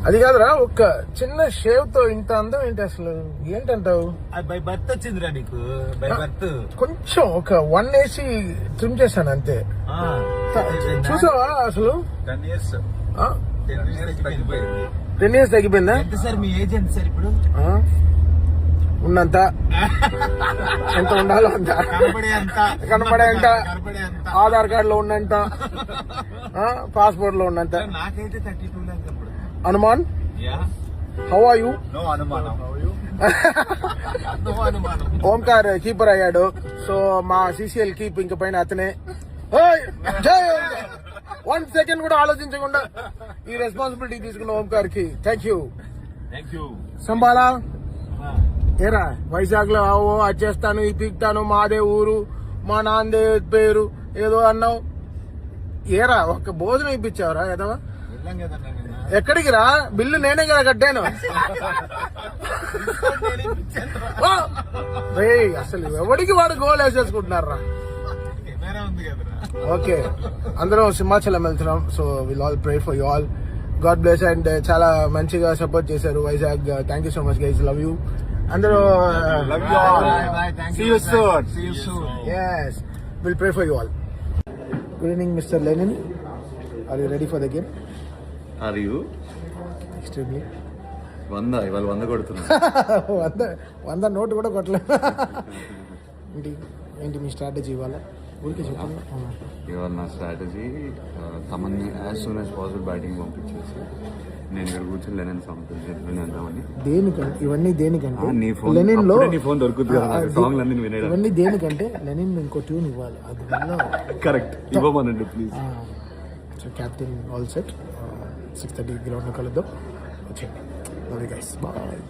అది కాదురా, ఒక చిన్న షేవ్ తో ఇంత అందం ఏంటి అసలు? ఏంటంటావు? బై బర్త్ వచ్చిందిరా నీకు, బై బర్త్. కొంచెం ఒక 1 వేసి ట్రిమ్ చేశాను అంతే. చూసావా అసలు 10 years 10 years తగ్గిపోయిందా? ఎంత సార్ మీ ఏజ్ ఎంత సార్ ఇప్పుడు? ఉన్నంత ఎంత ఉండాలో అంత, కనపడే అంత, ఆధార్ కార్డు లో ఉన్నంత, పాస్పోర్ట్ లో ఉన్నంత. నాకైతే 32 లాగా. Hanuman, how are you? Omkar keeper అయ్యాడు, సో మా సిసిఎల్ కీప్ ఇంక పైన అతనే. 1 సెకండ్ కూడా ఆలోచించకుండా ఈ రెస్పాన్సిబిలిటీ తీసుకున్న ఓంకార్ కి థ్యాంక్ యూ. సంబాలా ఏరా, వైజాగ్ లో అది చేస్తాను, ఇది పీక్తాను, మాదే ఊరు, మా నాన్నదే పేరు ఏదో అన్నావు. ఏరా ఒక భోజనం ఇప్పించావురా ఏదవా? ఎక్కడికి రా, బిల్లు నేనే కదా కట్టాను. అసలు ఎవడికి వాడు గోల్ వేసేసుకుంటున్నారా? ఓకే, అందరం సింహాచలం వెళ్తున్నాం. So will all pray for you all. God bless. And చాలా మంచిగా సపోర్ట్ చేశారు Vizag. Thank you so much guys, love you అందరూ. yes, we'll pray for you all. Good evening Mr. Lenin, are you ready for the game? Are you? Extremely. 100 ఇవాళ 100 కొడుతున్నా. 100 note కూడా కొట్టలేదు. ఏంటి మీ strategy ఇవాళ? ఊరికే చెప్పండి. ఇవాళ నా స్ట్రాటజీ తమన్ని as soon as possible batting పంపించేసి నేను ఇక్కడ కూర్చొని లెనిన్ సాంగ్ అందామని. దేనికంటే ఇవన్నీ? దేనికంటే లెనిన్ లో నీ ఫోన్ దొరుకుతుంది కదా, సాంగ్ అన్ని వినేయడం. ఇవన్నీ దేనికంటే లెనిన్ ఇంకో ట్యూన్ ఇవ్వాలి, అది వల్ల. కరెక్ట్, ఇవ్వమనండి please. So captain all set. 6:30 ground లో కలుద్దాం. వచ్చేయండి. Bye guys, bye.